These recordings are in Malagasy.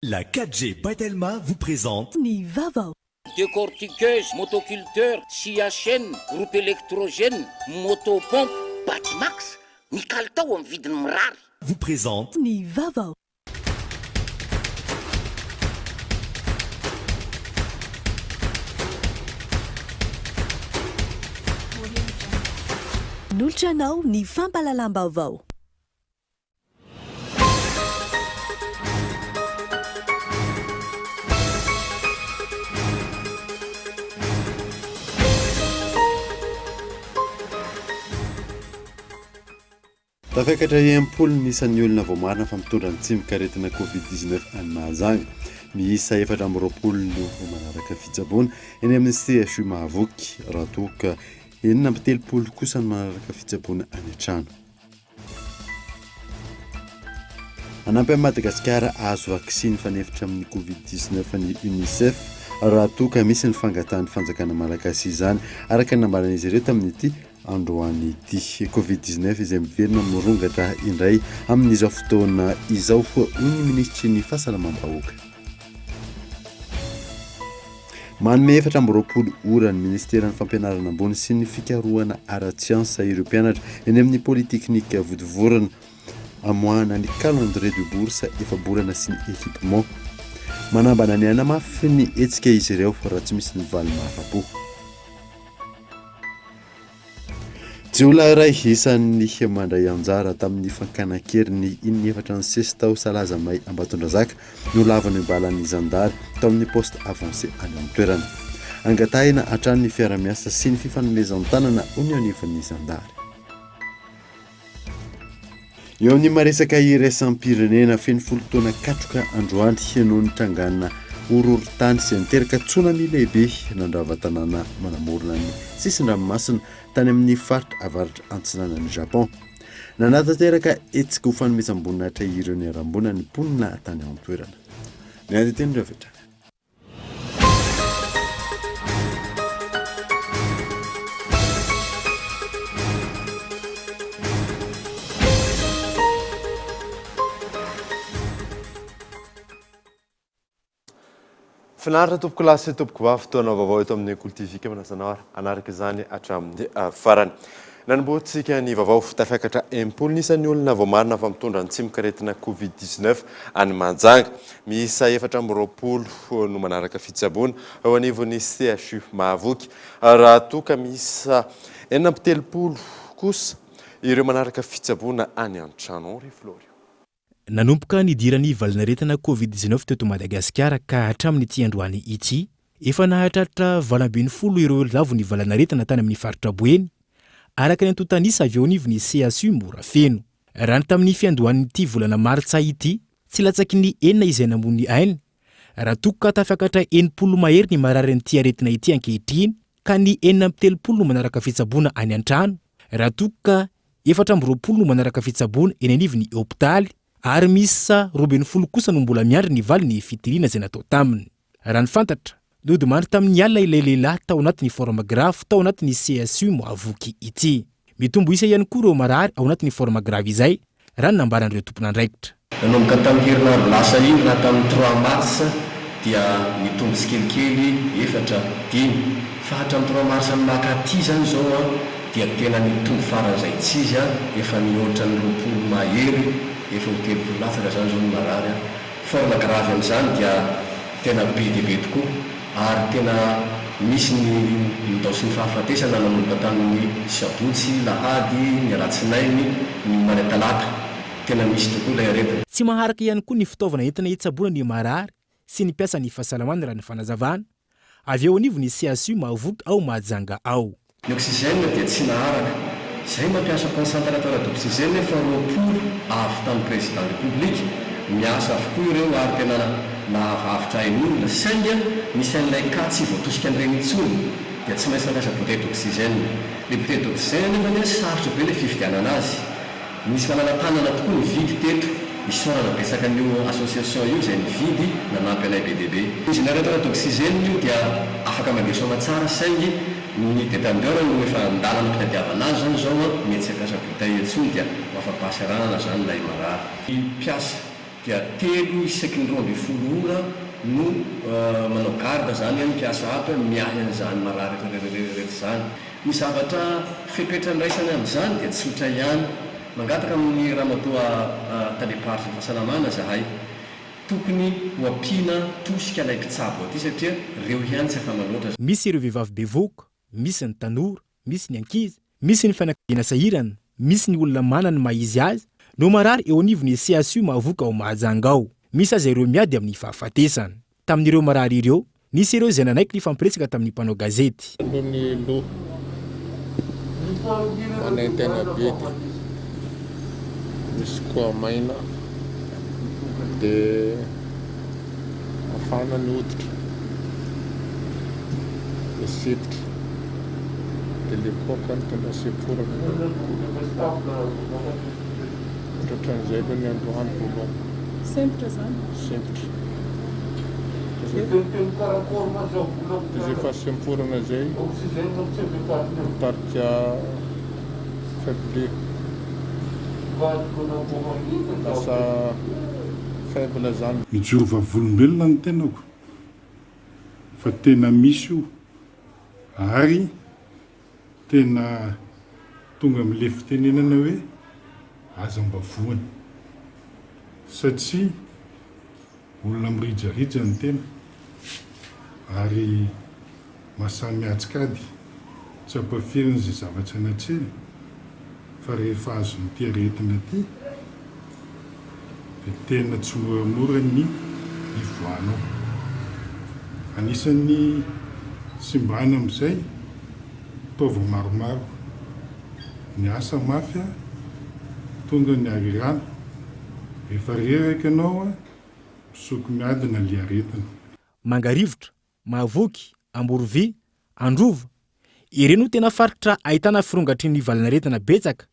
La 4G Patelma vous présente Nivava. Décortiqueuse, motoculteur, scie à chaîne, groupe électrogène, motopompe, Batimax, Nikaltao en vidiny mirary. Vous présente Nivava. Noltranao ny fampalalam-baovao. Tafakatra impolo nisan'ny olona vao marina fa mitondra ny tsimikaretina Covid-19 any Mahajanga. Miisa 420 vao manaraka fitsaboana eny amin'ny CHU Mahavoky, raha toka 930 kosa ny manaraka fitsaboana any an-trano. Anampy amin'ny Madagasikara azo vaksiny fanefitra amin'ny Covid-19 ny UNICEF raha toka misy ny fangatahany fanjakana malagasy izany araka ny nambaran'izy ireo tamin'ity androany ity Covid-19 izay miverina morongatra indray amin'izao fotoana izao ny ministry ny fahasalamam-bahoaka. Manome 420 ora ny ministeran'ny fampianarana ambony sy ny fikarohana ara-tsiansa ireo mpianatra eny amin'ny polytechnique Vodivorana amoahana ny calendrier de bourse efa-bolana sy ny équipement. Manambana ny anamafy ny hetsika izy ireo raha tsy misy ny valy mahafa-po. Jiolahy iray isan'ny mandray anjara tamin'ny fankanan-kery ny 14 tao Salazamay Ambatondrazaka no lavany imbalan'ny zandary tao amin'ny poste avancé any amin'ny toerana. Angatahina hatrany ny fiara-miasa sy ny fifanomezan-tanana ny anefan'ny zandary. Eo amin'ny maresaka iraisam-pirenena feno folo taona katroka androany noho ny trangana horohorontany sy niteraka tsunami lehibe nandrava tanàna manamorona ny sisin-dranomasina tany amin'ny faritra avaratra antsinanan'ny Japon. Nanatanteraka etsika ho fanomezam-boninahitra ireo ny arambona ny mponina tany amin'ny toerana. Ny andeteny rehetra. Finaritra tompoko lasy tompoko vavy fotoana vaovao eto amin'ny Kultivika manasanahara anaraka izany hatramin'ny farany. Nanomboantsika ny vaovao tafakatra impolo nisan'ny olona vao marina fa mitondra ny tsimikaretina Covid-19 any Mahajanga. Miisa 420 no manaraka fitsaboana ao anivon'ny CHU Mahavoky. Raha toka miisa 930 kosa ireo manaraka fitsaboana any an-trano. Riflori. Nanomboka nidiran'ny valinaretina Covid-19 teto Madagasikara ka hatramin'ny ity androany ity, efa nahatratra 20 ireo lavony valinaretina tany amin'ny faritra Boeny, araka ny antontanisa avy eo anivon'ny CHU Morafeno. Raha ny tamin'ny fiandohan'ity volana Martsa ity, tsy latsaky ny 9 izay nambony ainy, raha toka tafakatra 80 mahery ny marary n'ity aretina ity ankehitriny, ka ny 930 no manaraka fitsaboana any an-trano, raha toka 420 no manaraka fitsaboana eny anivon'ny hôpitaly, ary misa 20 kosa no mbola miandry ny valy ny fitirina izay natao taminy. Raha ny fantatra, nodimandry tamin'ny alina ilay lehilahy tao anatin'ny formagraphe tao anatin'ny CHU Mahavoky ity. Mitombo isa ihany koa ireo marary ao anatin'ny formagraphe izay, raha ny nambaran'ireo tompon'andraikitra. Nanomboka tamin'ny herinandro lasa iny raha tamin'ny 3 mars dia mitombo tsikelikely 4-5 fa hatramin'ny 3 mars amin'ny makaty zany zao dia tena mitombo faran'izay tsy izy efa mihoatra ny 20 mahery efa ho latsaka zany zao ny marary. Formagraphe amin'izany dia tena be dia be tokoa ary tena misy ny dao sy ny fahafatesana nanomboka tamin'ny sabotsy, lahady, ny alatsinainy, ny manatalata. Tena misy tokoa ilay aretina. Tsy maharaka ihany koa ny fitaovana entina hitsaboana ny marary sy ny piasan'ny fahasalamana raha ny fanazavana avy eo anivon'ny CHU Mahavoky ao Mahajanga ao. Ny oxygène dia tsy naharaka. Izay mampiasa concentrateur d'oxygène fa 20 avy tamin'ny président de république miasa avokoa ireo ary tena nahavavitra ain'olona sainga misy an'ilay ka tsy voatosika an'ireny intsony dia tsy maintsy mampiasa bouteille d'oxygène. Le bouteille d'oxygène nefa ny sarotra be ilay fividianana azy. Misy manana-tanana tokoa mividy teto. Isorana betsaka an'io association io izay mividy nanampy anay be dia be. Ny générateur d'oxygène io dia afaka mandesoana tsara saingy ny détendeur no efa andalana mpitadiavana azy zany zao mety tsy ampiasa bouteille intsony dia mafapasy ranana zany ilay marary. Ny piasa dia 3 isaky ny 12 ora no manao garde zany any mpiasa ato miahy an'izany marary rehetra zany. Ny zavatra fipetrany amin'izany dia tsotra ihany. Mangataka amin'ny ramatoa taleparitry fahasalamana zahay, tokony ho ampiana tosika ilay mpitsabo aty satria reo ihany tsy efa manoatra. Misy ireo vehivavy bevoka, misy ny tanora, misy ny ankizy, misy ny fianakaviana sahirana, misy ny olona manana maizy azy no marary eo anivon'ny CSU mahavoka ao Mahajanga ao. Misy aza ireo miady amin'ny fahafatesana. Tamin'ireo marary ireo, nisy ireo izay nanaiky nifampiresaka tamin'ny mpanao gazety. Ny lo manaintena bedy misy koa maina dia afana ny hoditra dia sititra dia le koka ny tena seporana ohatran'izay aloha ny androany voalohany sempotra zany sempotra dia efa semporana zay mitarika faible lasa faible zany. Mijoro volombelona ny tenako fa tena misy io ary tena tonga am'le fitenenana hoe aza mba voany satria olona mirijarija ny tena ary masamy atsikady tsy ampafirina izay zavatra anatrehany fa rehefa azo nyty aretina ty dia tena tsy moramora ny ivoanao. Anisan'ny simbana amin'izay taova maromaro ny asa mafy tonga ny arirano efa reraka anao misoko miadina le aretina. Mangarivotra, Mahavoky, Amborovy, Androva, ireny no tena faritra ahitana firongatry ny valanaretina betsaka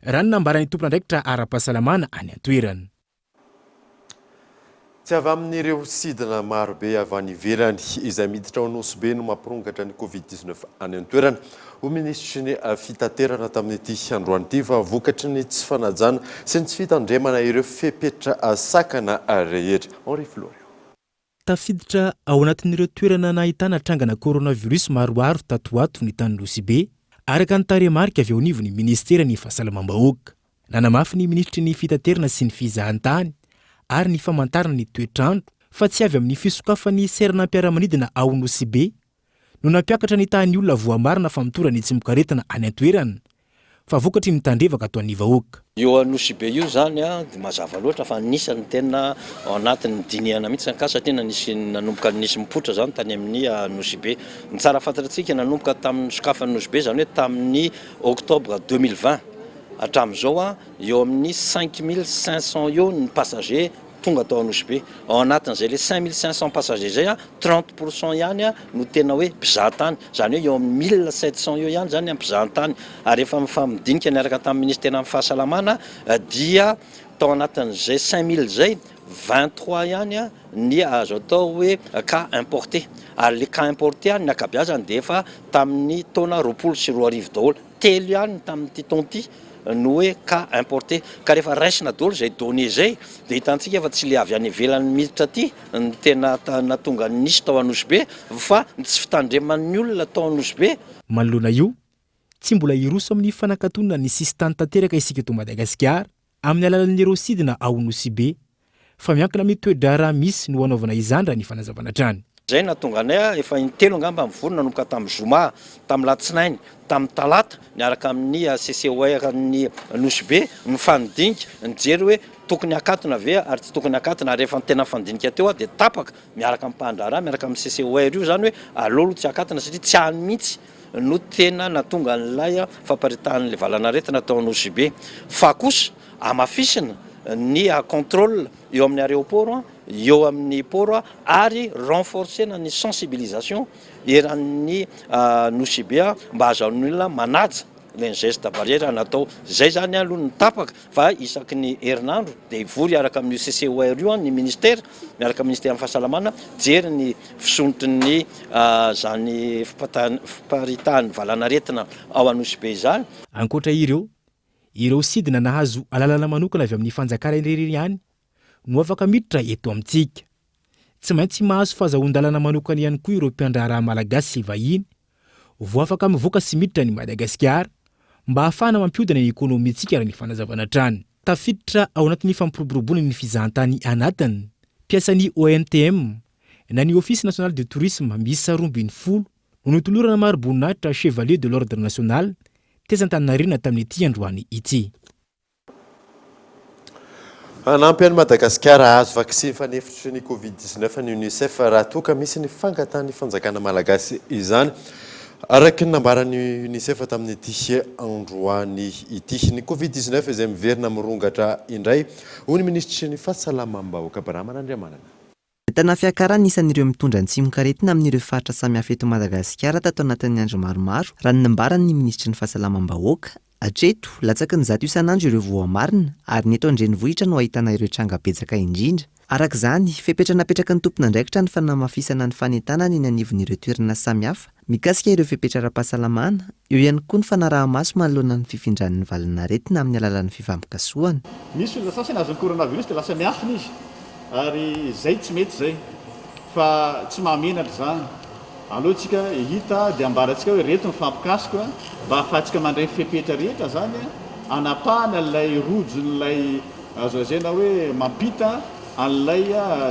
raha ny nambarany tompon'andraikitra ara-pahasalamana any an-toerana. Tsy avy amin'ireo sidina marobe avy any ivelany izay miditra ao Anosibe no mampirongatra ny Covid-19 any an-toerana. Ho ministry ny fitaterana tamin'ity androany ity fa vokatry ny tsy fanajana sy ny tsy fitandremana ireo fepetra sakana rehetra. Henri Florio. Tafiditra ao anatin'ireo toerana nahitana trangana coronavirus maroaro tato ato ny tany Anosibe araka ny taremarika avy ao anivon'ny ministera ny fahasalamam-bahoaka. Nanamafy ny ministry ny fitaterana sy ny fizahantany ary ny famantarana ny toetrandro fa tsy avy amin'ny fisokafan'ny seranam-piaramanidina ao Anosibe no nampiakatra ny tahan'ny olona voamarina fa mitorany tsy mikaretina any an-toerana fa vokatry ny tandrevaka ato an'ny vahoaka. Io Anosibe io zany dia mazava loatra fa nisany tena ao anatin'ny diniana mihitsy ka satria nanomboka nisy mipotra zany tany amin'ny Anosibe. Ny tsara fantatsika nanomboka tamin'ny sokafan'ny Anosibe zany hoe tamin'ny octobre 2020 hatramin'izao eo amin'ny 5500 eo ny passager tonga atao Anosibe. Ao anatin'izay le 5500 passager zay 30% ihany no tena hoe mpizahatany. Zany hoe eo amin'ny 1700 eo ihany zany mpizahatany. Ary efa mifamdinika niaraka tamin'ny ministera amin'ny fahasalamana dia tao anatin'izay 5000 zay 23 ihany ny azo atao hoe cas importé. Ary le cas importé ny akabeazany dia efa tamin'ny taona 24 daholo. Telo ihany tamin'ity taonty no hoe cas importé ka rehefa raisina daholo zay données zay dia hitantsika efa tsy le avy any ivelany miditra aty ny tena natonga nisy tao Anosibe fa tsy fitandreman'ny olona tao Anosibe. Manoloana io tsy mbola iroso amin'ny fanakatonana ny sisy tany tanteraka isika eto Madagasikara amin'ny alalan'ireo sidina ao Anosibe fa miankina amin'ny toe-draharaha misy no hanaovana izany raha ny fanazavana trany. Zay natonga anay efa intelo angamba mivory nanomboka tamin'ny Zoma, tamin'ny Latsinainy, tamin'ny Talata niaraka amin'ny CCOR ny Anosibe mifandinika nijery hoe tokony akatona ve ary tsy tokony akatona rehefa tena fandinika teo dia tapaka miaraka amin'ny mpandraharaha miaraka amin'ny CCOR io zany hoe alolo tsy akatona satria tsy hany mihitsy no tena natonga an'ilay famparitahany valanaretina tao Anosibe. Fa kosa amafisina ny contrôle eo amin'ny aéroport eo amin'ny port ary renforcena ny sensibilisation eran'ny Anosibe mba azahoan'ny olona manaja le geste barrière natao. Zay zany aloha ny tapaka fa isaky ny herinandro dia ivory araka amin'ny CCOR io ny ministera miaraka amin'ny ministera fahasalamana jery ny fisonotry ny zany fiparitahany valanaretina ao Anosibe zany. Ankoatra ireo sidina nahazo alalana manokana avy amin'ny fanjakana irery ihany no afaka miditra eto amintsika. Tsy maintsy mahazo fahazahoan-dalana manokana ihany koa ireo mpiandraharaha malagasy sy vahiny vo afaka mivoaka sy miditra ny Madagasikara mba ahafahana mampiodana ny ekônômintsika raha ny fanazavana hatrany. Tafiditra ao anatin'ny fampiroboroboana ny fizahantany anatiny mpiasan'ny ONTM na ny Office National de Tourisme misy 12 no nitolorana maro-boninahitra Chevalier de l'Ordre National tezan-Tananariana tamin'ity androany ity. Anampy an'i Madagasikara azo vaksiny fanefitry ny Covid-19 ny UNICEF raha toa ka misy ny fangatahany fanjakana malagasy izany. Araky ny nambaran'ny UNICEF tamin'ity androany ity ny Covid-19 izay miverina mirongatra indray hoy ny ministry ny fahasalamam-bahoaka Barama Nandriamanana. Tana fiakarana isan'ireo mitondra antsimokaretina amin'ireo faritra samihafa eto Madagasikara tato anatin'ny andro maromaro raha ny nambaran'ny ministry ny fahasalamam-bahoaka. Hatreto latsaky ny 100 isan'andro ireo voamarina ary ny eto andrenivohitra no ahitana ireo tranga betsaka indrindra. Araka izany, fepetranapetraka ny tompona andraikitra ny fanamafisana ny fanentanana eny anivon'ireo toerana samihafa mikasika ireo fepetra-ara-pahasalamana, eo ihany koa ny fanaraha-maso manoloana ny fifindran'ny valinaretina amin'ny alalan'ny fifampikasoana. Misy olona sasany azon'ny coronavirus dia lasa miafina izy ary izay tsy mety zay fa tsy mahamenatra zany. Alohantsika hita dia ambarantsika hoe reto ny fampikasika mba ahafahantsika mandray fepetra rehetra zany anapahana ilay rojon'ilay azo lazaina hoe mampita an'ilay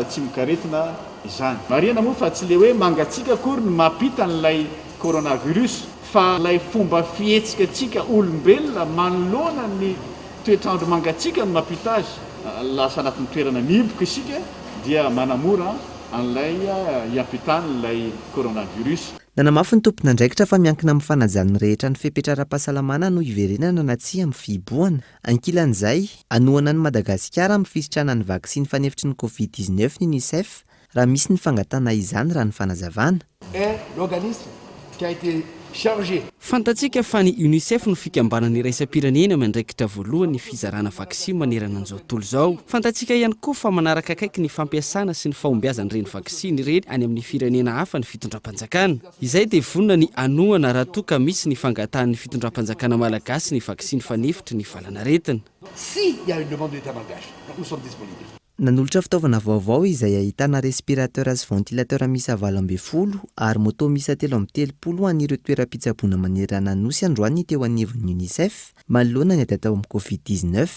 tsimokaretina izany. Marihana moa fa tsy le hoe mangatsika akory ny mampita an'ilay coronavirus fa ilay fomba fihetsika tsika olombelona manoloana ny toetrandro mangatsika no mampita azy. Lasa anatin'ny toerana mihiboka isika dia manamora an'ilay hiampitany coronavirus. Nanamafy ny tompona andraikitra fa miankina amin'ny fanajan'ny rehetra ny fepetra ara-pahasalamana no hiverenana na tsy amin'ny fihiboana. Ankilan'izay, anohana ny Madagasikara amin'ny fisitrana ny vaksiny fanefitry ny Covid-19 ny UNICEF raha misy ny fangatana izany raha ny fanazavana. L'organisme qui a été chargé. Fantatsika fa ny UNICEF no fikambanana iraisam-pirenena mandraikitra voalohany fizarana vaksiny manerana an'izao tontolo izao. Fantatsika ihany koa fa manaraka akaiky ny fampiasana sy ny fahombiazan'ireny vaksiny ireny any amin'ny firenena hafa ny fitondram-panjakana. Izay dia vonona ny anohana raha toa ka misy ny fangatahan'ny fitondram-panjakana malagasy ny vaksiny fanefitry ny valanaretina. Si il y a une demande de l'État malgache, nous sommes disponibles. Nanolotra fitaovana vaovao izay ahitana respirateur sy ventilateur misy 20 ary moto misy 330 an'ireo toeram-pitsaboana manerana anosy androany teo anivon'ny UNICEF manoloana ny ady atao amin'ny Covid-19.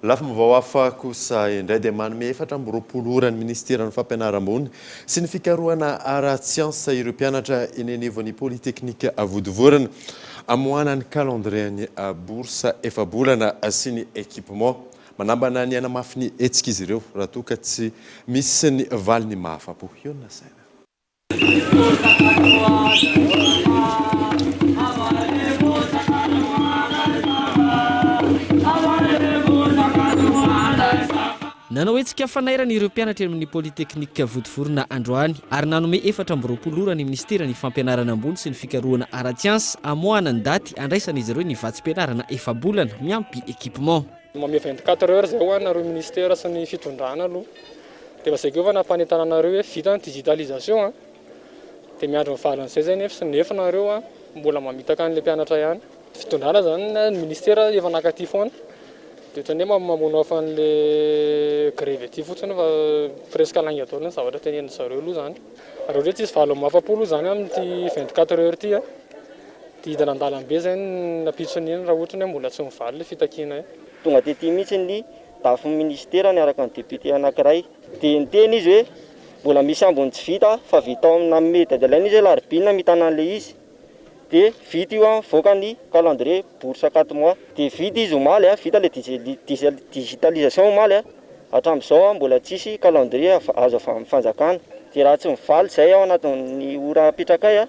Lafa mivao hafa kosa indray dia manome 420 ora ny ministera ny fampianaram-bony sy ny fikarohana ara-tsiansa ireo mpianatra eny anivon'ny polyteknika Vodivorana amohana ny calendrier bourse efa-bolana sy ny équipement. Manambana ny anamafy ny etsika izy ireo raha toa ka tsy misy ny valiny mahafapo. Iona saina. Nanao etsika fanairana ireo mpianatra amin'ny polyteknika Vodivorana androany ary nanome 420 ora ny ministera ny fampianarana ambony sy ny fikarohana ara-tsiansa amohana ny daty andraisan'izy ireo ny vatsim-pianarana efa-bolana miampy équipement. Mamia 24 heures zay hoanareo ministera sy ny fitondrana aloha dia basay keo fa nampanentananareo hoe vita ny digitalisation dia miandro ny fahalan'izay zay nefa sy nefa nareo mbola mamitaka an'ilay mpianatra ihany. Fitondrana zany ny ministera efa nakaty foana dia ohatrany hoe mamono afa an'ilay grève aty fotsiny fa presque langy ataony ny zavatra teneniny zareo aloha zany. Raha ohatra tsy izy valo mafapolo zany amin'ity 24 heures ity dia hidana an-dalambe zay napitsony iny raha ohatra hoe mbola tsy mivaly ilay fitakiana. Tonga tety mihitsy ny dafy ministera niaraka ny député anankiray dia niteny izy hoe mbola misy ambony tsy vita fa vita amina meda dia ilaina izy larobina mitana an'ilay izy dia vita io voaka ny calendrier bourse 4 mois dia vita izy omaly vita ilay digitalisation omaly hatramin'izao mbola tsisy calendrier azo avy amin'ny fanjakana dia raha tsy mivaly izay ao anatin'ny ora apetrakay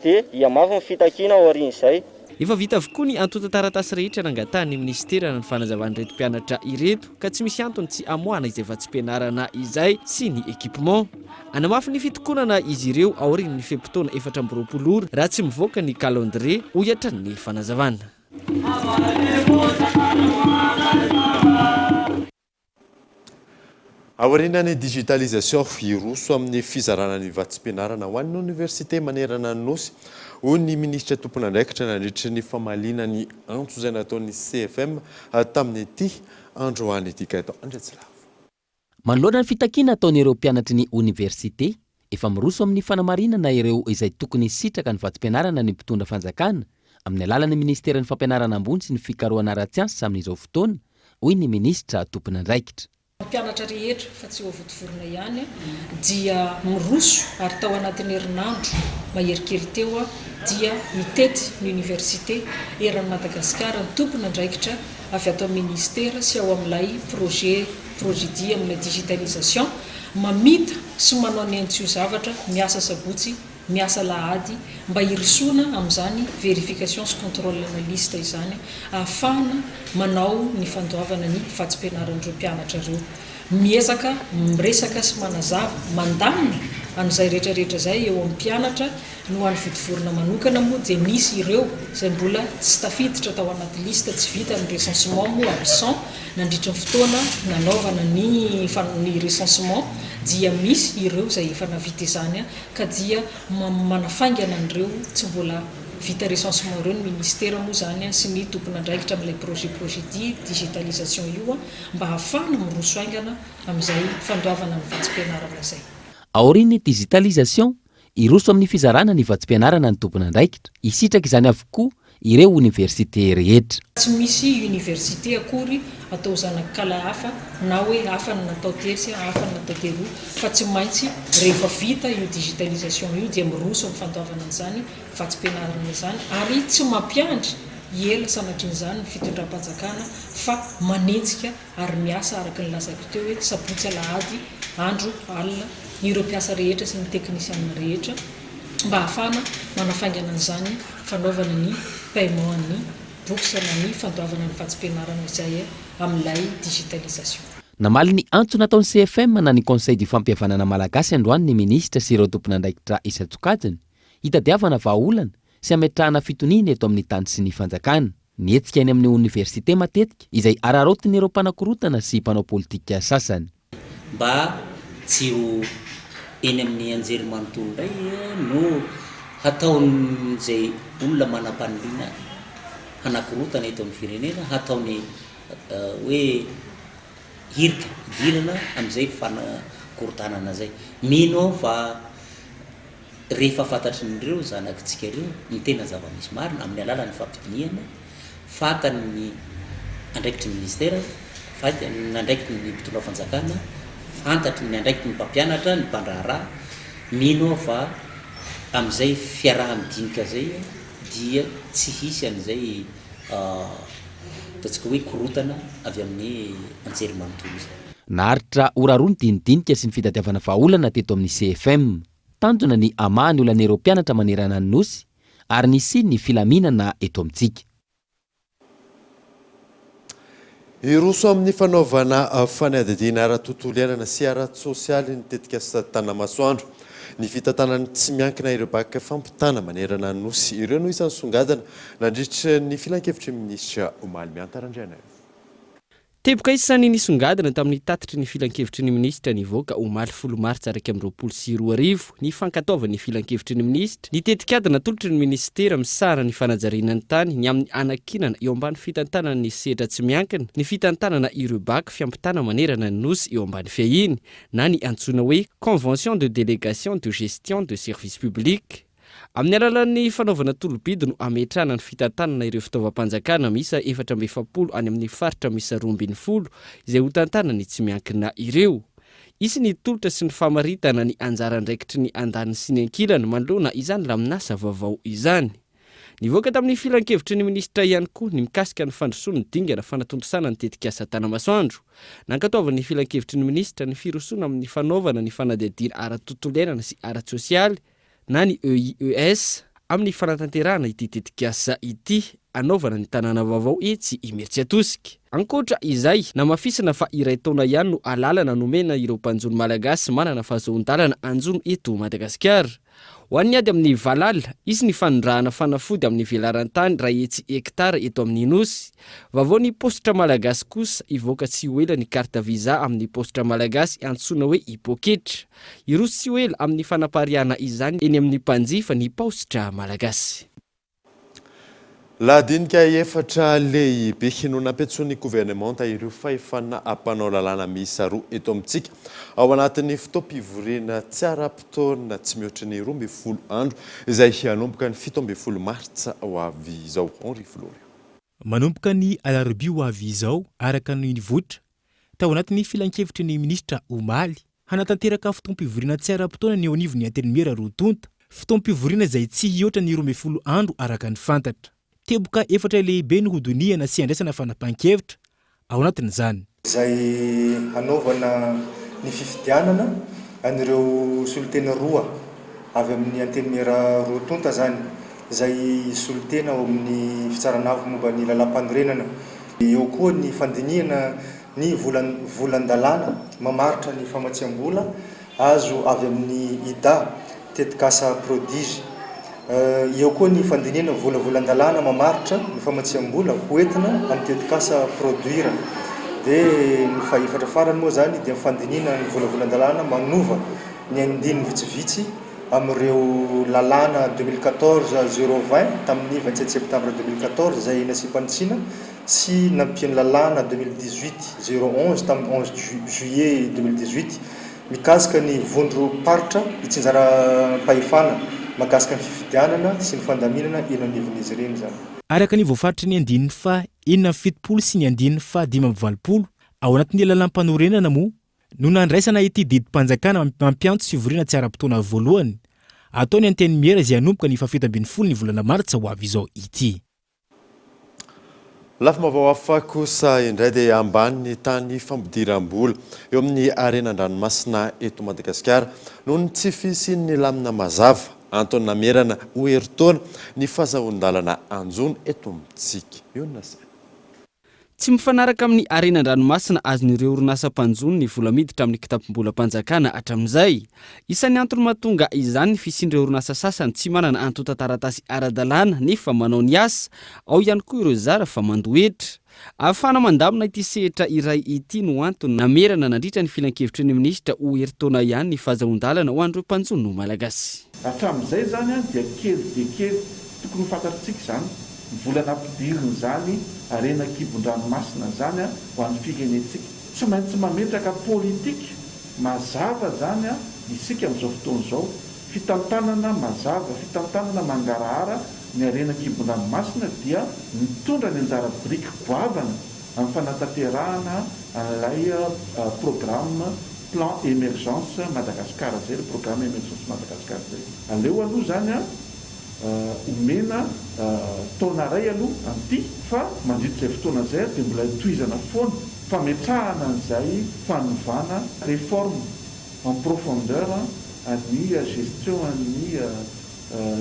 dia hiamafy ny fitakiana ao aorian'izay. Efa vita avokoa ny antota taratasy rehetra nangatahany ministera ny fanazavana ireto mpianatra ireto ka tsy misy antony tsy amohana izay vatsim-pianarana izay sy ny équipement. Anamafy ny fitokonana izy ireo aorian'ny fepotona 420 ora raha tsy mivoaka ny calendrier ho iatran'ny fanazavana. Aorian'ny digitalisation firoso amin'ny fizarana ny vatsim-pianarana ho an'ny université manerana ny nosy hoy ny ministra tompon'andraikitra nandritra ny famaliana ny antso izay nataon'ny CFM tamin'ity androany etika atao andretsilavo. Manoloana ny fitakiana ataon'ireo mpianatry ny oniversite efa miroso amin'ny fanamarinana ireo izay tokony sitraka ny vatsim-pianarana ny mpitondra fanjakana amin'ny alalan'ny ministeran'ny fampianarana ambony sy ny fikarohana ara-tsiansa amin'izao fotoana, hoy ny ministra tompony andraikitra. Mpianatra rehetra fa tsy ho votovorona ihany dia miroso ary tao anatin'ny herinandro maherikely teo dia mitety ny université eran'ny Madagasikara ny tompony andraikitra avy ato ministera sy ao amin'ilay projet amin'ny digitalisation mamita sy manao ny antsio zavatra miasa sabotsy miasa lahady mba hirisoana amin'izany vérification sy contrôle analyste izany ahafahana manao ny fandoavana ny vatsim-pianaran'ireo mpianatra ireo miezaka miresaka sy manazava mandamina an'izay rehetrarehetra zay eo amin'ny mpianatra no an'ny votovorona manokana moa dia misy ireo izay mbola tsy tafiditra tao anaty lista tsy vita ny recensement moa absent nandritra ny fotoana nanaovana ny recensement dia misy ireo izay efa navita izany ka dia manafaingana an'ireo tsy mbola vita recensement ireo ny ministera moa zany sy ny tompony andraikitra amin'ilay projet digitalisation io mba hahafahana miroso aingana amin'izay fandoavana ny vatsim-pianarana izay. Aorian'ny digitalisation iroso amin'ny fizarana ny vatsim-pianarana ny tompony andraikitra, isitraka izany avokoa ireo université rehetra. Tsy misy université akory atao zanakala hafa na hoe hafa ny natao tersy hafa ny natao teroa fa tsy maintsy rehefa vita io digitalisation io dia miroso amin'ny fandoavana an'izany vatsim-pianarana izany ary tsy mampiandry hiela sanatrian'izany ny fitondram-panjakana fa manenjika ary miasa araka ny lazako teo hoe sabotsy alahady andro alina ireo mpiasa rehetra sy ny teknisianina rehetra mba hahafana manafaingana an'izany fanaovana ny paiement ny bourse na ny fandoavana ny vatsim-pianarana izay amin'ilay digitalisation. Namaly ny antso nataon'ny CFM na ny conseil du fampihavanana malagasy androany ny ministra sy ireo tompony andraikitra isan-tsokajiny hitadiavana vahaolana sy ametrahana fitoniana eto amin'ny tany sy ny fanjakana. Nietsika eny amin'ny université matetika izay ararotiny ireo mpanakorotana sy mpanao politika sasany. Mba tsy ho eny amin'ny anjery manontolo indray no hataon'izay olona manam-paniriana hanakorotana eto amin'ny firenena hataony hoe hirika idirana amin'izay fanakorotanana zay. Mino fa rehefa fantatry nireo zanakitsika ireo ny tena zava-misy marina amin'ny alalan'ny fampitoniana fatany andraikitry ny ministera nandraikitry ny mpitondra fanjakana fantatry ny andraikitry ny mpampianatra ny mpandraharaha mino fa amin'izay fiaraha-midinika zay dia tsy hisy an'izay ataontsika hoe korotana avy amin'ny anjery manontolo izay. Naharitra oraroa ny dinidinika sy ny fitadiavana vahaolana teto amin'ny CFM. Tanjona ny amahany olan'ireo mpianatra manerana ny nosy ary nisy ny filaminana eto amintsika. Iroso amin'ny fanaovana fanadihadiana ara-tontolo iainana sy ara-tsosialy ny tetika sy tanamasoandro. Ny fitantanany tsy miankina ireo baka fampitana manerana ny nosy ireo no isan'ny songadana nandritra ny filan-kevitry ministra Omaly Miantarandriana. Teboka isany nisongadina tamin'ny tatitry ny filan-kevitry ny ministra nivoaka Omaly 10 Martsa 2024 ny fankataovan'ny filan-kevitry ny ministra ny tetikadina tolotry ny ministera misara ny fanajarinany tany ny amin'ny anakinana eo ambany fitantanana ny sedra tsy miankina ny fitantanana ireo baka fiampitana manerana ny nosy eo ambany fiahiny na ny antsoina hoe convention de délégation de gestion de service public. Amin'ny alalan'ny fanaovana tolobidy no ametrahana ny fitantanana ireo fitaovam-panjakana misa 470 any amin'ny faritra misa 270 izay ho tantanany tsy miankina ireo. Isy ny tolotra sy ny famaritana ny anjara andraikitry ny andany sy ny ankilany manoloana izany laminasa vaovao izany. Nivoaka tamin'ny filan-kevitry ny ministra ihany koa ny mikasika ny fandrosoana ny dingana fanatondrasana ny tetikasa tanamasoandro. Nankataovan'ny filan-kevitry ny ministra ny firosoana amin'ny fanaovana ny fanadihadiana ara-tontolo iainana sy ara-tsosialy na ny EIES amin'ny fanatanterahana ity tetikasa ity anaovana ny tanàna vaovao etsy imeritsy atosika. Ankoatra izay namafisana fa iray taona ihany no alalana nomena ireo mpanjono malagasy manana fahazoan-dalana anjono eto Madagasikara. Ho an'ny ady amin'ny Valala, izy ny fanondrahana fanafody amin'ny velaran-tany raha etsy hektara eto amin'ny nosy. Vavao ny postra malagasy kosa ivoaka tsy ho ela ny carte visa amin'ny postra malagasy antsoina hoe hipoketra. Iroso tsy ho ela amin'ny fanapariana izany eny amin'ny mpanjifa ny postra malagasy. Ladinika efatra lehibe no nampetson'ny gouvernement ireo fahefana ampanao lalàna miisa roa eto amintsika ao anatin'ny fotoam-pivoriana tsy ara-potoana tsy mihoatra ny 12 andro izay hanomboka ny 17 martsa ho avy izao. Henri Flory. Manomboka ny alarobia ho avy izao araka ny nivoatra tao anatin'ny filan-kevitry ny ministra Omaly hanatanteraka fotoam-pivoriana tsy ara-potoana ny eo anivon'ny antenimera Rotonta, fotoam-pivoriana izay tsy hihoatra ny 12 andro araka ny fantatra. Teboka efatra lehibe ny hodoniana sy andraisana fanapahan-kevitra ao anatin'izany. Izay hanaovana ny fifidianana anireo solitena roa avy amin'ny antenimera Rotonta zany, izay solitena ao amin'ny fitsaranavy momba ny lalam-panorenana. Eo koa ny fandinihana ny volan-dalàna mamaritra ny famatsiam-bola azo avy amin'ny IDA tetikasa prodige. Eo koa ny fandinihana volan-dalàna mamaritra ny famatsiam-bola hoentina amin'ny tetikasa produire. Dia ny faefatra farany moa zany dia fandinihana ny volan-dalàna manova ny andininy vitsivitsy amin'ireo lalàna 2014-020 tamin'ny 27 septembre 2014 izay nasiam-panitsiana sy nampiany lalàna 2018-011 tamin'ny 11 juillet 2018 mikasika ny vondro-paritra itsinjara-pahefana mahakasika ny fifidianana sy ny fandaminana eno anivon'izy ireny zany. Araka ny voafaritra ny andininy fa 7 sy ny andininy fa 5 ao anatin'ny lalam-panorenana moa no nandraisana ity didim-panjakana mampiantso fivoriana tsy ara-potoana voalohany ataony antenimera izay hanomboka ny 17 ny volana martsa ho avy izao ity. Lafim-baovao hafa kosa indray dia ambany tany fampidiram-bola eo amin'ny arenan-dranomasina eto Madagasikara noho ny tsy fisian'ny lamina mazava Antony namerana ho eritaona ny fahazahon-dalana anjony eto amintsika. Io nasa tsy mifanaraka amin'ny arenan-dranomasina azon'ireo orinasa-mpanjony ny vola miditra amin'ny kitapom-bola-panjakana hatramin'izay. Isan'ny antony mahatonga izany ny fisian'ireo orinasa sasany tsy manana antonta-taratasy ara-dalàna nefa manao ny asa, ao ihany koa ireo zara fa mandoetra. Ahafana mandamina ity sehatra iray ity no antony namerana nandritra ny filan-kevitry ny ministra ho eritaona ihany ny fahazahon-dalana ho an'ireo mpanjony malagasy. Hatramin'izay zany dia kely dia kely tokony ho fantatritsika zany volana ampidiriny zany arena kibon-dranomasina zany ho an'ny firenentsika. Tsy maintsy mametraka politika mazava zany isika amin'izao fotoana izao, fitantanana mazava, fitantanana mangarahara ny arena kibon-dranomasina dia mitondra ny anjara biriky goavana amin'ny fanatanterahana an'ilay programme plan émergence Madagasikara zay, programme émergence Madagasikara zay. Aleo aloha zany omena taona ray aloha anty fa mandritra izay fotoana izay dia mbola tohizana foana fametrahana an'izay fanovana réforme en profondeur ny gestion ny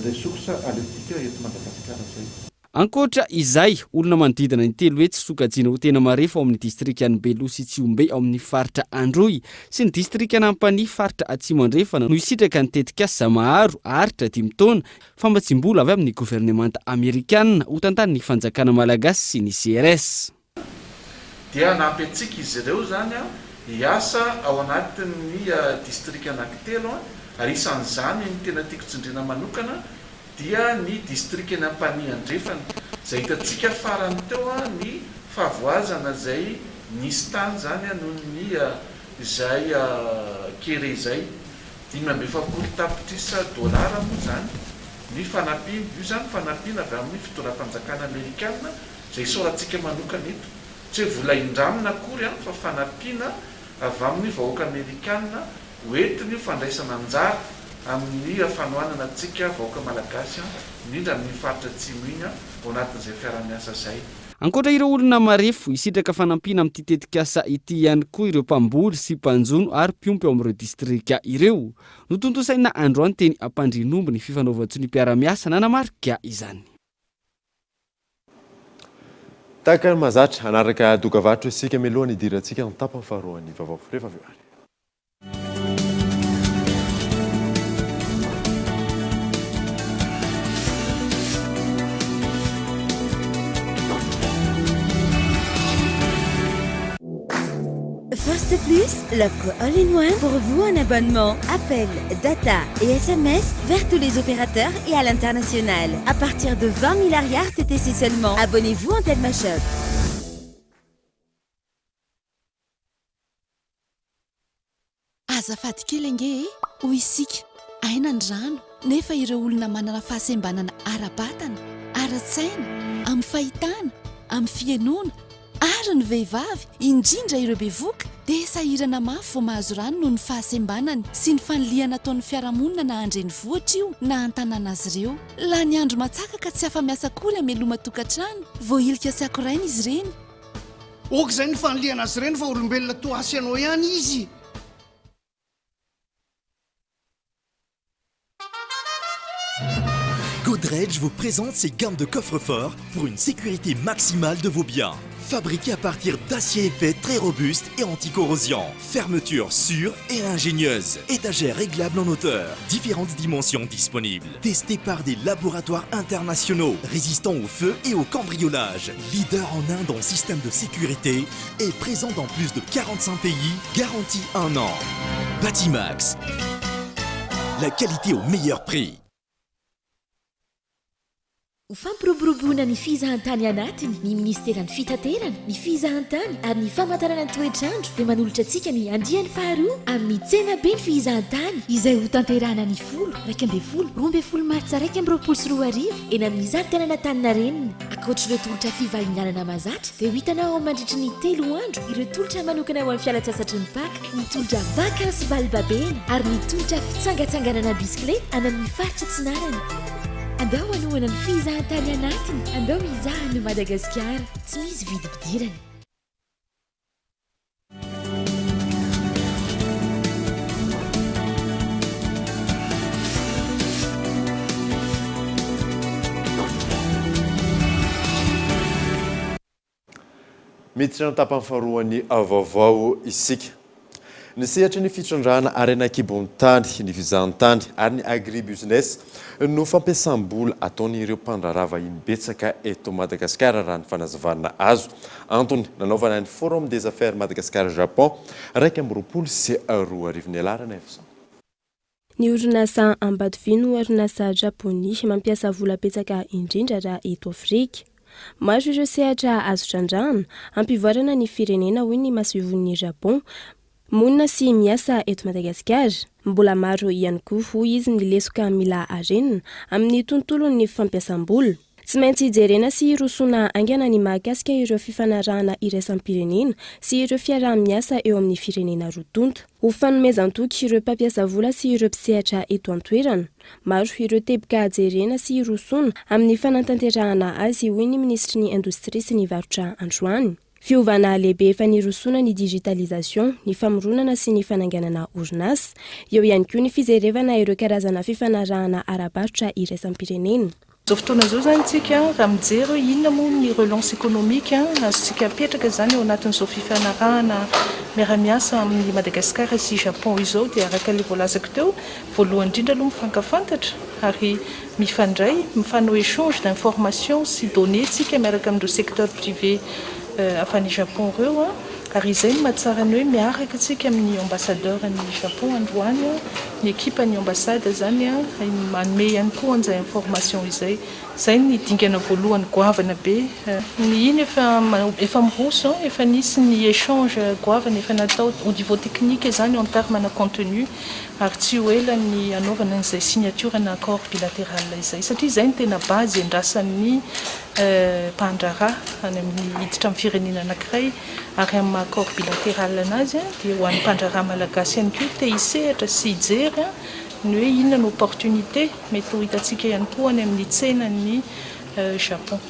ressources haleutika eto Madagasikara zay. Ankoatra izay, olona manodidina ny 3 hetsy sokajiana ho tena marefa ao amin'ny distrikany Beloha sy Tsiombe ao amin'ny faritra Androy sy ny distrikana Ampani faritra Atsimo andrefana no isitraka ny tetikasa maro aritra 5 taona fambatsim-bola avy amin'ny gouvernemanta amerikanina ho tantanin'ny fanjakana malagasy sy ny CRS. Dia nampetsika izy ireo zany hiasa ao anatin'ny district anankitelo ary isan'izany ny tena tiako tsindriana manokana dia ny district na Ampani andrefana izay hitantsika farany teo ny fahavoazana izay nisy tany zany noho ny izay kere izay 570 tapitrisa dolara moa zany ny fanampiana. Io zany fanampiana avy amin'ny fitondram-panjakana amerikanina izay soratsika manokana eto, tsy hoe vola indramina akory fa fanampiana avy amin'ny vahoaka amerikanina hoentiny fandraisana anjara amin'ny fanohanana antsika vahoaka malagasy indrindra amin'ny faritra Atsimo iny ao anatin'izay fiara-miasa izay. Ankoatra ireo olona marefo isitraka fanampiana amin'ity tetikasa ity ihany koa ireo mpamboly sy mpanjono ary mpiompy ao amin'ireo distrika ireo. No tontosaina androany teny Ampandrinombo ny fifanaovantsy ny mpiara-miasa nanamarika izany. Tahaka ny mahazatra anaraka dokavatro isika mialohan'ny idirantsika ny tapany faharoa ny vaovao rehefa avy ary. First plus, l'offre all-in-one pour vous en abonnement. Appel, data et SMS vers tous les opérateurs et à l'international. À partir de 20 000 ariards TTC seulement. Abonnez-vous en Telma Shop. Azafady kely ange hoy isika aina ny rano nefa ireo olona manana fahasembanana ara-batana ara-tsaina amin'ny fahitana amin'ny fienoana ary ny vehivavy indrindra ireo bevoka dia sahirana mafy vao mahazo rano noho ny fahasembanany sy ny faniliana ataon'ny fiarahamonina na andreny vohatra io na antanana azy ireo la ny andro matsaka ka tsy afa-miasa kory ameloma tokantrano vao ilika sy akoraina izy ireny oka izay ny faniliana azy ireny fa olombelona toa asy anao ihany izy. Godrej vous présente ses gammes de coffres-forts pour une sécurité maximale de vos biens. Fabriqués à partir d'acier épais très robuste et anti-corrosion. Fermeture sûre et ingénieuse. Étagères réglables en hauteur. Différentes dimensions disponibles. Testés par des laboratoires internationaux. Résistants au feu et au cambriolage. Leader en Inde en système de sécurité. Et présent dans plus de 45 pays. Garantie 1 an. Batimax. La qualité au meilleur prix. Ho fampiroboroboana ny fizahantany anatiny ny ministeran'ny fitaterana ny fizahantany ary ny famantarana ny toetrandro dia manolotra antsika ny andiany faharoa amin'ny tsena be ny fizahantany izay ho tanterahana ny 10, 12, eny amin'ny zaridaina Taninarenina. Ankoatr'ireo tolotra fivahinianana mahazatra dia ho hitanao mandritra ny 3 andro ireo tolotra manokana ho amin'ny fialan-tsasatry ny Paka, ny tolotra vakansy valibabena ary ny tolotra fitsangatsanganana bisikileta any amin'ny faritra Tsinarana. Andao anohana ny fizahantany anatiny, andao izahany Madagasikara, tsy misy vidim-pidirana. Miditra ny tapany faharoany vaovao isika. Ny sehatra ny fitrandrahana arenan-kibon'ny tany, ny fizahantany ary ny agribusiness no fampiasam-bola ataon'ireo mpandraharaha vahiny betsaka eto Madagasikara raha ny fanazavana azo. Antony nanaovana ny Forum des Affaires Madagascar-Japon 2024 ny alarana efsa. Ny orinasa Ambadovy no orinasa Japony mampiasa vola betsaka indrindra raha eto Afrika. Maro ireo sehatra azo trandrahana ampivoarana ny firenena hoy ny masivon'ny Japon. Monina sy miasa eto Madagasikara, mbola maro ihany koa hoy izy ny lesoka mila arenina amin'ny tontolon'ny fampiasam-bola. Tsy maintsy jerena sy rosoana aingana ny mahakasika ireo fifanarahana iraisam-pirenena sy ireo fiaraha-miasa eo amin'ny firenena rotonta. Ho fanomezan-toky ireo mpampiasa vola sy ireo mpisehatra eto an-toerana. Maro ireo teboka jerena sy rosoana amin'ny fanatanterahana azy hoy ny ministry ny indostria sy ny varotra androany. Fiovana lehibe efa nirosoana ny digitalisation, ny famoronana sy ny fananganana orinasa, eo ihany koa ny fijerevana ireo karazana fifanarahana ara-barotra iraisam-pirenena. Zao fotoana zao zany tsika raha mijery inona moa ny relance économique azontsika apetraka zany ao anatin'izao fifanarahana miara-miasa amin'ny Madagasikara sy Japon izao dia araka ilay voalazako teo voalohany indrindra aloha mifankafantatra ary mifandray mifanao échange d'information sy données tsika miaraka amin'ireo secteur privé afany Japon reo ary izay ny mahatsara ny hoe miaraka tsika amin'ny ambassadeur ny Japon androany ny équipe ny ambassade zany manome ihany koa an'izay information izay ny dingana voalohany goavana be ny iny efa miroso efa nisy ny échange goavana efa natao au niveau technique zany en terme na contenu ary tsy ho ela ny anaovana an'izay signature na accord bilatéral izay satria izay ny tena base andrasan'ny mpandraharaha any amin'ny hiditra amin'ny firenena anankiray ary amin'ny accord bilatéral anazy dia ho an'ny mpandraharaha malagasy ihany koa te hisehatra sy hijery ny hoe inona ny opportunité mety ho hitantsika ihany koa any amin'ny tsenan'ny Japon.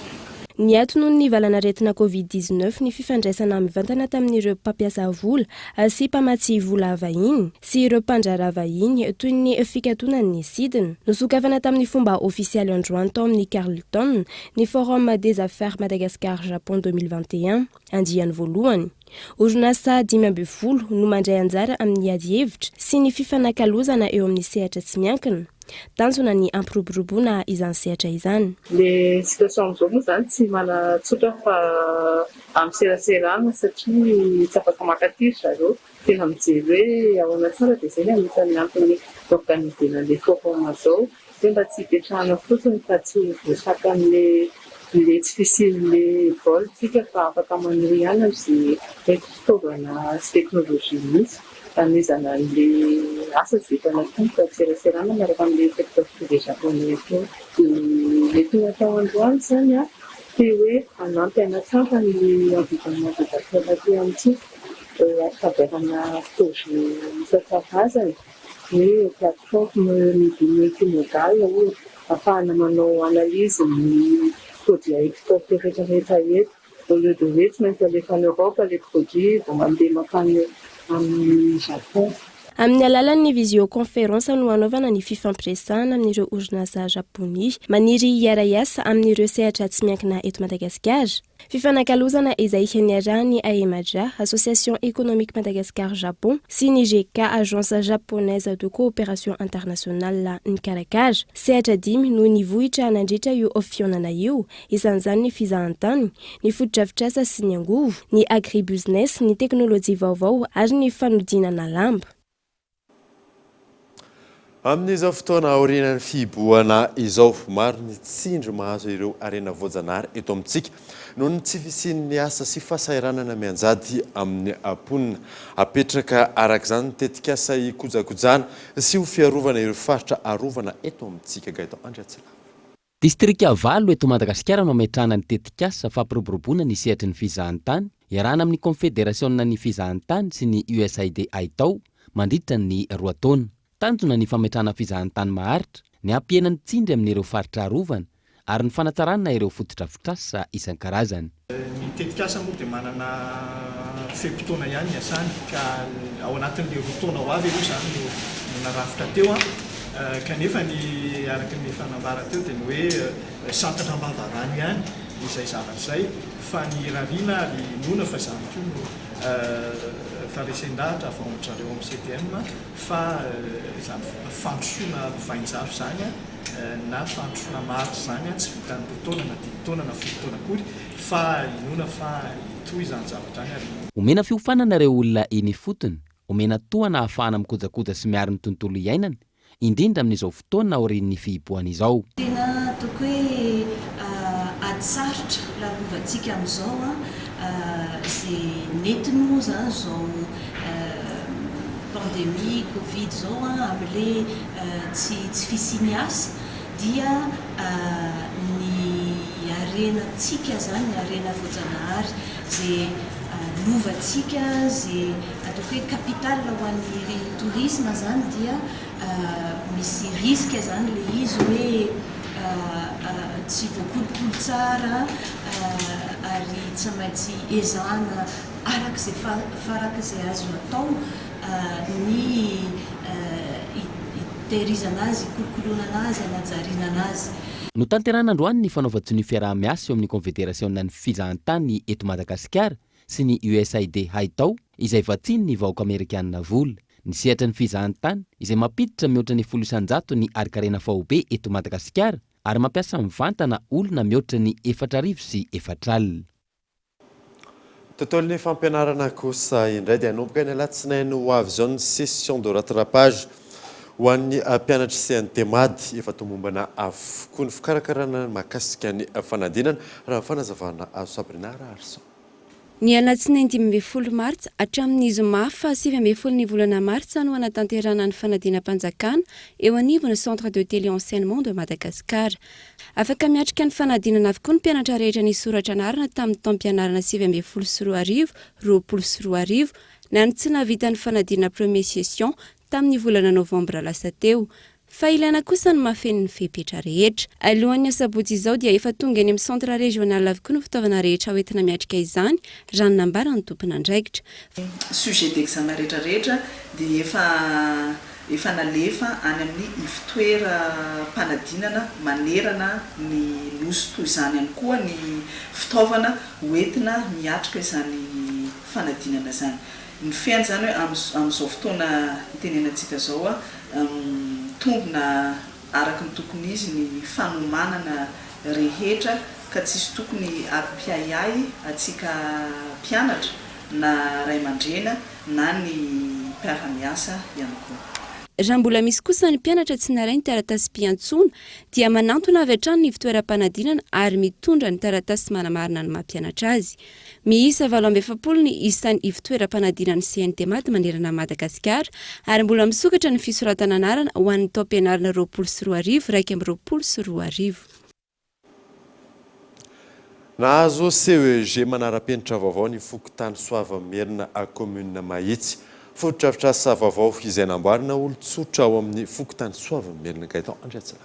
Ny ato noho ny valanaretina Covid-19 ny fifandraisana mivantana tamin'ireo mpampiasa vola sy mpamatsy vola vahiny sy ireo mpandraharaha vahiny toy ny fikatona sidina. Nosokafana tamin'ny fomba ofisialy androany tao amin'ny Carleton ny Forum des Affaires Madagascar-Japon 2021 andiany voalohany. Orinasa 12 no mandray anjara amin'ny ady hevitra sy ny fifanakalozana eo amin'ny sehatra tsy miankina. Tanjona ny ampiroboroboana izany sehatra izany. Le situation amin'izao moa zany tsy manatsotra fa amin'ny seraserana satria tsy afaka makatiry zareo tena mijery hoe ahoana tsara dia izay ny anisan'ny antony organiser an'ilay forum zao hoe mba tsy hipetrahana fotsiny fa tsy voasaka amin'ilay tsy fisian'ilay voltsika fa afaka maniry ihany izay mety fitaovana sy teknôlôjia misy fanomezana an'ilay asa izay efa natomboka tserasερana miaraka amin'ilay secteur privé japonais ko. Ilay tonga tao androany zany a dia hoe hanampy hanatsara ny environnement de aty amintsika akaverana projet isan-karazany hoe plateforme multimodal hoe ahafahana manao analyse ny produit exporté rehetrarehetra eto au lieu de hoe tsy maintsy alefa en Europe les produits vao mandeha makany amin'ny Japon. Amin'ny alalan'ny visioconférence no anaovana ny fifampiresahana amin'ireo orinasa japonia maniry hiara-iasa amin'ireo sehatra tsy miankina eto Madagasikara. Fifanankalozana izay heniarahany AEMADJA, Association économique Madagascar-Japon, sy ny GK, Agence japonaise de coopération internationale nikarakara. Sehatra 10 no nivohitra nandritra io ofionana io, isan'izany ny fizahantany, ny fotodrafitrasa sy ny angovo, ny agribusiness, ny teknôlôjia vaovao ary ny fanodinana lamba. Amin'izao fotoana aorianan'ny fiboana izao maro ny tsindry mahazo ireo arena voajanahary eto amintsika noho ny tsy fisian'ny asa sy fahasahiranana mianjady amin'ny amponina apetraka arak'izany tetika asa ikojakojana sy ho fiarovana ireo faritra arovana eto amintsika gaito Andriatsila. Distrika Valo eto Madagasikara no ametrahana ny tetikasa fampiroboroboana ny sehatry ny fizahantany iarahana amin'ny Confédération ny fizahantany sy ny USAID Haitao mandritra ny 2 taona. Tanjona ny fametrahana fizahantany maharitra, ny ampienan'ny tsindry amin'ireo faritra arovana ary ny fanatsarana ireo fotodrafitrasa isan-karazany. Ny tetikasa moa dia manana feim-potoana ihany ny asany ka ao anatin'ilay 2 taona ho avy aloha izany no narafitra teo kanefa ny araka ny fanambara teo dia ny hoe santatra mbavarany ihany izay zavatra izay fa ny rariana ary nona fa zavatra io no faresendahatra vaomitrareo amin'ny CTM fa fandrosoana vainjaro zany na fandrosoana maro zany tsy vitan'ny 2 taona na 10 taona na 10 taona akory fa inona fa itoy izany zavatra any ary omena fiofanana ireo olona eny fotony, omena toana ahafahana mikojakoja sy miaro ny tontolo iainana indrindra amin'izao fotoana aorian'ny fihiboana izao. Tena toko hoe ady sarotra lalovantsika amin'izao izay netiny moa zany zao pandémie Covid zao amin'ilay tsy fisiany asa dia ny arenatsika zany ny arena voajanahary zay lovatsika zay ataoko hoe capital ho an'ny tourisme zany dia misy risque zany le izy hoe tsy voakolokolo tsara ary tsy maintsy ezahana arak'izay farak'izay azo atao ny hitehirizana azy, kolokoloana azy, hanajariana azy. No tanterana androany ny fanaova-tsy ny fiaraha-miasa eo amin'ny Confédération ny fizahantany eto Madagasikara sy ny USAID Haitao izay vatsiny ny vahoaka Amerikanina vola. Ny sehatra ny fizahantany izay mampiditra mihoatra ny 100 ny arikarena fahobe eto Madagasikara ary mampiasa mivantana olona mihoatra ny 4,000 sy 4,000. Tontolon'ny fampianarana kosa indray dia hanomboka ny alatsinainy ho avy izao ny session de rattrapage ho an'ny mpianatra sy antemady efa tomombana avokoa ny fikarakarana mahakasika ny fanadinana raha fanazavana azo Sabrina Ararso. Ny alatsinainy 15 Martsa hatramin'ny zoma fa 17 ny volana Martsa no anatanterana ny fanadinam-panjakana eo anivon'ny Centre de Téléenseignement de Madagascar. Afaka miatrika ny fanadinana avokoa ny mpianatra rehetra ny soratra anarana tamin'ny taom-pianarana 17 na ny tsy navita ny fanadina premier session tamin'ny volana Novambra lasa teo. Fa ilaina kosa ny mafeny ny fepetra rehetra. Alohan'ny asabotsy izao dia efa tonga any amin'ny centre régional avokoa ny fitaovana rehetra hoentina miatrika izany, raha ny nambara ny tompon'andraikitra. Sujet d'examen rehetrarehetra dia efa nalefa any amin'ny ivitoeram-panadinana manerana ny nosy toy izany ihany koa ny fitaovana hoentina miatrika izany fanadinana izany. Ny fiany zany hoe amin'izao fotoana itenenantsika zao tombona araka ny tokony izy ny fanomanana rehetra ka tsisy tokony ampiayay atsika mpianatra na ray aman-dreny na ny mpiara-miasa ihany koa. Raha mbola misy kosa ny mpianatra tsy naray ny taratasy mpiantsoana dia manantona avy hatrany ny fitoeram-panadinana ary mitondra ny taratasy manamarina ny mampianatra azy. Miisa 7 ny isan'ny fitoeram-panadinana ny CNT manerana Madagasikara ary mbola misokatra ny fisoratana anarana ho an'ny taom-pianarana 2022. Nahazo CEG manara-penitra vaovao ny Fokotany Soavamerina a commune Mahitsy. Fotodrafitrasa vaovao izay namboarina olon-tsotra ao amin'ny Fokotany Soavamerina Gaëtan Andriatsila.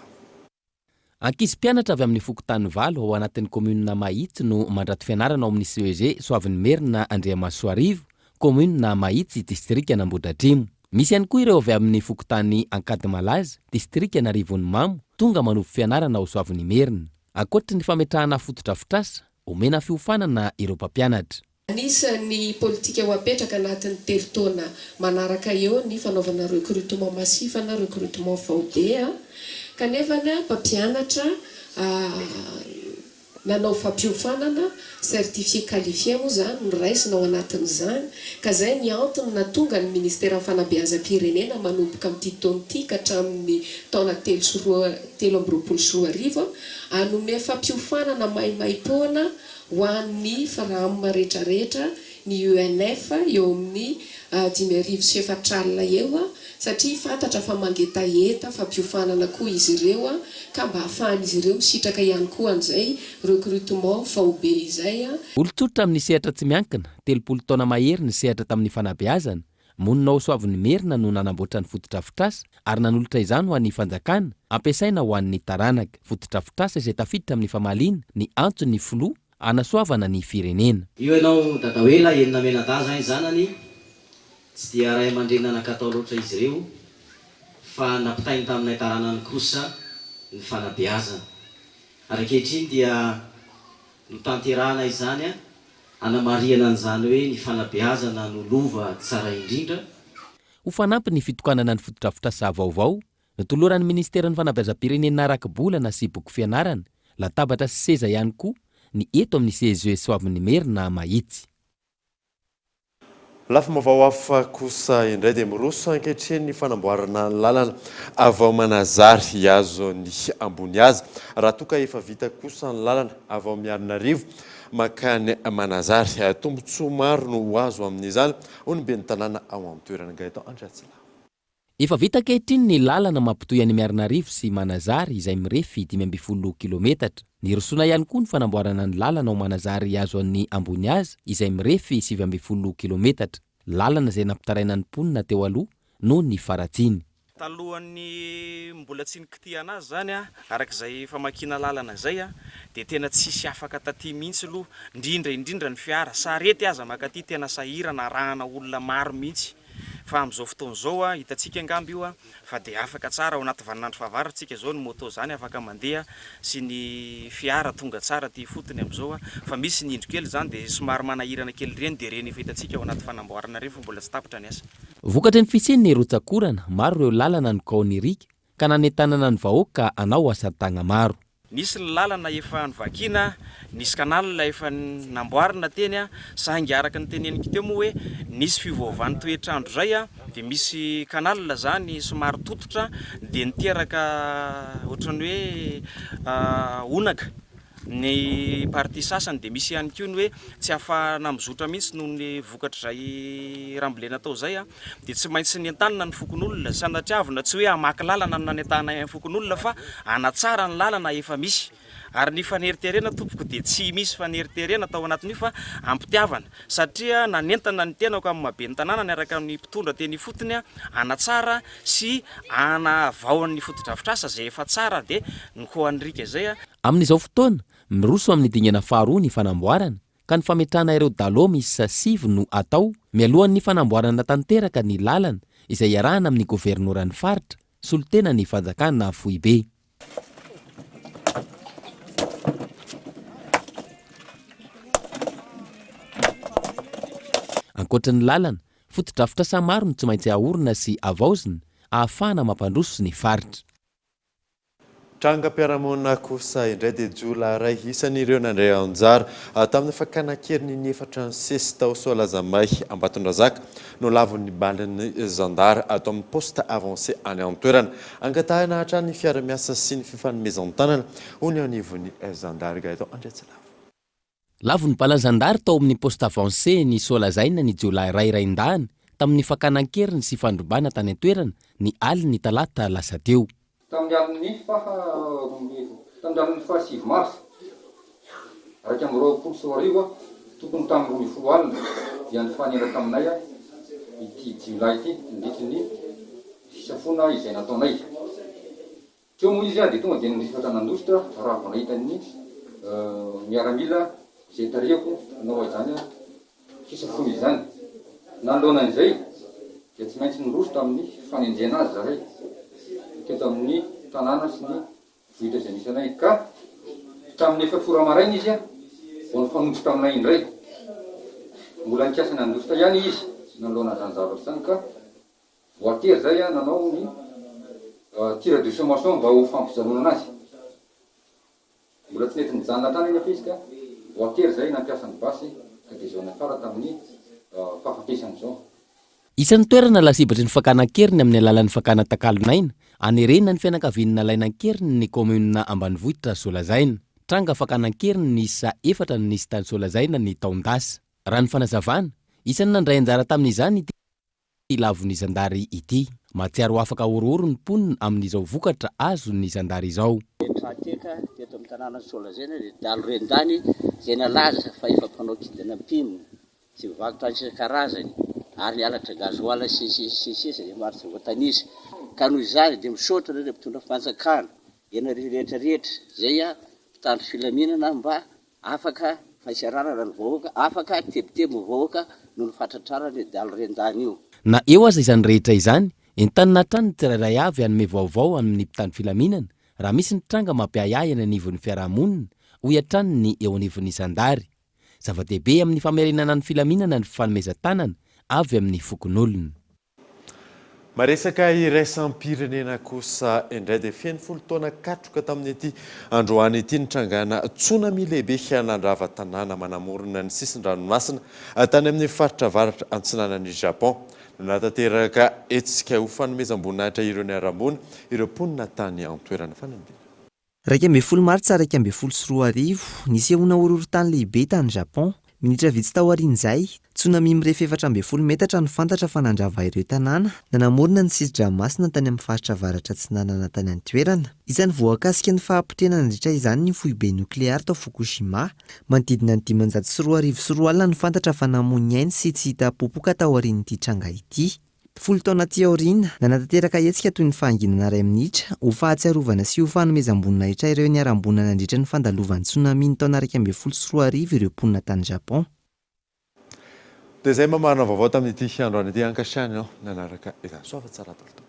Ankizy mpianatra avy amin'ny Fokotany Valo ao anatin'ny commune Mahitsy no mandrato fianarana ao amin'ny CEG Soavamerina Andriamasoarivo, commune Mahitsy, district Anambohidratrimo. Misy ihany koa ireo avy amin'ny Fokotany Ankadimalaza, district Anarivon'ny Mamo, tonga manovy fianarana ao Soavamerina. Ankoatra ny fametrahana fotodrafitrasa, omena fiofanana ireo mpampianatra. Anisan'ny politika ho apetraka anatin'ny 3 taona manaraka eo ny fanaovana recrutement massif na recrutement vaobe, kanefa mpampianatra nanao fampiofanana certifié qualifié moa zany no raisina ao anatin'izany, ka zay ny antony natonga ny ministera ny fanabeazam-pirenena manomboka amin'ity taona ity ka hatramin'ny taona 2023 hanome fampiofanana maimaim-poana ho an'ny farama rehetrarehetra ny UNF eo amin'ny 5,700 eo, satria fantatra fa mangetaheta fampiofanana koa izy ireo ka mba hahafahan'izy ireo misitraka ihany koa an'izay recrutement vaobe izay. Olon-tsotra amin'ny sehatra tsy miankina 30 taona mahery ny sehatra tamin'ny fanabeazana, monina ao Soavamerina no nanamboatra ny fotodrafitrasa ary nanolotra izany ho an'ny fanjakana ampiasaina ho an'ny taranaka. Fotodrafitrasa izay tafiditra amin'ny famaliana ny antson'ny filoha anasoavana ny firenena. Io ianao dadahoela enina menada zany zanany tsy dia ray aman-dreny nakatao loatra izy ireo fa nampitainy taminay taranany kosa ny fanabeazana. Ary ankehitriny dia no tanterahana izany anamariana an'izany hoe ny fanabeazana no lova tsara indrindra. Ho fanampy ny fitokanana ny fotodrafitrasa vaovao, nitoloran'ny ministeran'ny fanabeazam-pirenena arak-bolana sy boky fianarana, latabatra sy seza ihany koa ny eto amin'ny CEG Soavamerina Mahitsy. Lafa mavao hafa kosa indray dia miroso ankehitriny ny fanamboarana lalana avy ao Manazary azo ny ambony azy. Raha toa ka efa vita kosa ny lalana avy ao Miarinarivo makany Manazary, tombotsoa maro no azo amin'izany, hono be ny tanàna ao amin'ny toerana Gaëtan Andriatsila. Efa vita ankehitriny ny lalana mampitohy an'i Miarinarivo sy Manazary izay mirefy 5 kilometatra. Nirosoana ihany koa ny fanamboarana ny lalana ao Manazary azo ny ambony azy izay mirefy 7 kilometatra. Lalana izay nampitaraina ny mponina teo aloha noho ny faratsiny. Talohan'ny mbola tsy nikitihana azy zany arak'izay famakina lalana zay dia tena tsisy afaka taty mihitsy aloha, indrindra ny fiara sarety aza makaty tena sahirana arahana olona maro mihitsy. Fa amin'izao fotoana izao hitantsika angamby io fa dia afaka tsara ao anaty vaninandro fahavaratsika zao ny moto zany afaka mandeha sy ny fiara tonga tsara ty fotony amin'izao, fa misy ny indro kely zany dia somary manahirana kely reny dia reny efa hitantsika ao anaty fanamboarana reny fa mbola tsy tapitra ny asa. Vokatry ny fisiany ny rotsakorana, maro ireo lalana ny kaonirika ka nanentanana ny vahoaka anao asa-tagna maro. Nisy ny lalana efa nivakiana, nisy kanalina efa namboarina teny saingy araka ny teneniko teo moa hoe nisy fivoavan'ny toetrandro zay dia misy kanalina zany somary tototra dia niteraka ohatrany hoe onaka ny parti sasany dia misy ihany koa ny hoe tsy afahana mizotra mihitsy noho ny vokatra zay rambolena tao zay dia tsy maintsy nentanina ny fokon'olona sanatria tsy hoe hamaky lalana no nanentana ny fokon'olona fa hanatsara ny lalana efa misy. Ary ny faneriterena tompoko dia tsy misy faneriterena tao anatin'io fa ampitiavana satria nanentana ny tenako amin'ny mahaben'ny tanàna niaraka amin'ny mpitondra teny fotony hanatsara sy hanavaon'ny fotodrafitrasa zay efa tsara dia nikoan'rika zay. Amin'izao fotoana miroso amin'ny dingana faharoa ny fanamboarana ka ny fametrahana ireo dalo misy 6 no atao mialohan'ny fanamboarana tanteraka ny lalana izay iarahana amin'ny governoran'ny faritra solotena ny fanjakana Foibe. Ankoatra ny lalana, fotodrafitrasa maro no tsy maintsy ahorina sy avaozina ahafahana mampandroso ny faritra. Trangam-piarahamonina kosa indray dia jola ray isan'ireo nandray anjara tamin'ny fakanakeriny ny efatra ny sesy tao Soalazamay Ambatondrazaka no lavon'ny balin'ny zandara atao amin'ny poste avancé any an-toerana. Angatahana hatrany fiara-miasa sy ny fifanomezan-tanana ho ny anivon'ny zandara gaeto Andriatsilava. Lavon'ny balin'ny zandara tao amin'ny poste avancé ny Soalazaina ny jola ray raindahany tamin'ny fakanakeriny sy fandrombana tany an-toerana ny aliny talata lasa teo. Tamin'ny aliny fahasivy mars araka amin'ny roapolo sy arivo tokony tamin'ny 10 alina dia nifanena taminay ity jolay ity indritry ny fisafona izay nataonay. Teo moa izy dia tonga dia nisafatra nandositra raha vao nahita ny miaramila izay tarihako nanao izany fisafona izany. Nalohanan'izay dia tsy maintsy nirositra amin'ny fanenjena azy zahay teto amin'ny tanàna sy ny vohitra izay misy anay ka tamin'ny efa fora maraina izy vao nifanontso taminay indray mbola nikasa nandositra ihany izy nalohana zany zavatra zany ka voatery zay nanao ny tire de sommation mba ho fampijanona azy mbola tsy nety nijanona tany eny afa izy ka voatery zay nampiasa ny basy ka dia zao nafara tamin'ny fahafatesany zao. Isan'ny toerana lasibatra ny fakanakeriny amin'ny alalan'ny fakana Takalonaina anerena ny fianakavian'ny Alainakeriny ny komuna Ambanivohitra Soalazaina. Tranga fakanakeriny ny isa 4 ny nisy tany Soalazaina ny taondasa. Raha ny fanazavana, isan'ny nandray anjara tamin'izany ity lavon'ny zandary ity. Matsiaro afaka orooro ny mponina amin'izao vokatra azo ny zandary izao. Teka teto amin'ny tanàna Soalazaina dia dalo rendany izay nalaza fa efa mpanao kidina mpimo sy mivakotra isan-karazany ary nialatra gazoala sy zay maro tsy voatanisa ka noho izany dia misaotra ireo mpitondra fanjakana ena rehetra zay mpitandro filaminana mba afaka fahisararana ny vahoaka afaka tebitebo ny vahoaka no ny fatratrarana dalo rendany io. Na eo aza izany rehetra izany entanina hatrany ny tsirairay avy hanome vaovao amin'ny mpitandro filaminana raha misy ny tranga mampiayay any anivon'ny fiarahamonina hoy hatrany ny eo anivon'ny zandary. Zava-dehibe amin'ny famerenana ny filaminana ny fanomezan-tanana avy amin'ny fokon'olona. Maresaka iraisam-pirenena kosa indray dia feno 10 taona katroka tamin'ny ity androany ity nitrangana tsunami lehibe nandrava tanàna manamorona ny sisin-dranomasina tany amin'ny faritra avaratra antsinanan'ny Japon. Natateraka etsika ho fanomezam-boninahitra ireo ny arambony ireo mponina tany an-toerana fanambina. 12 Martsa 2024 nisy ehona horohorontany lehibe tany Japon. Minitra vitsy tao aorian'izay, tsunami mirefy 14 metatra no fantatra fa nandrava ireo tanàna, nanamorona ny sisin-dranomasina tany amin'ny faritra avaratra Antsinanana tany an-toerana. Isan'ny voakasika ny fahampotrena nandritra izany ny foibe nukleary tao Fukushima, manodidina ny 524 no fantatra fa namony ainy sy tsy hita popoka tao aorian'ity tranga ity. 10 taona ty aoriana, nanatanteraka hetsika toy ny fahanginana ray minitra ho fahatsiarovana sy ho fanomezam-boninahitra ireo ny arambonina nandritra ny fandalovan'ny tsunami ny taona 2024 ireo mponina tany Japon. Dia izay mamarina vaovao tamin'ity androany ity ankasiany nanaraka izany soava tsara tolotolo.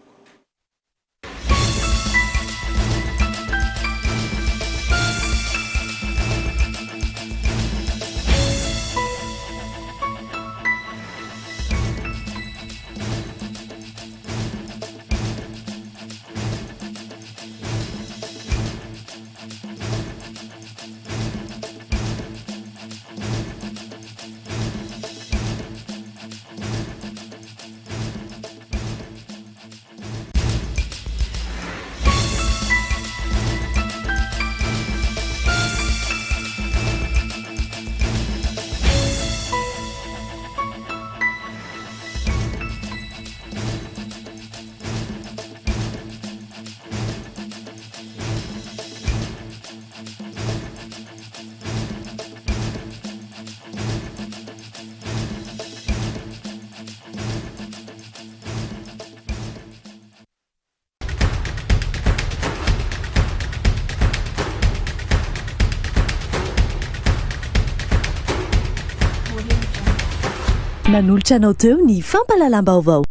Nanolotra anao teo ny fampalalam-baovao.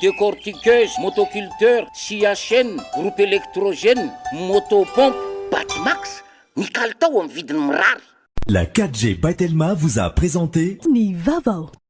Décortiqueuse, motoculteur, scia chaîne, groupe électrogène, motopompe, Batmax, ny kalitao amin'ny vidiny mirary. La 4G by Telma vous a présenté ny vaovao.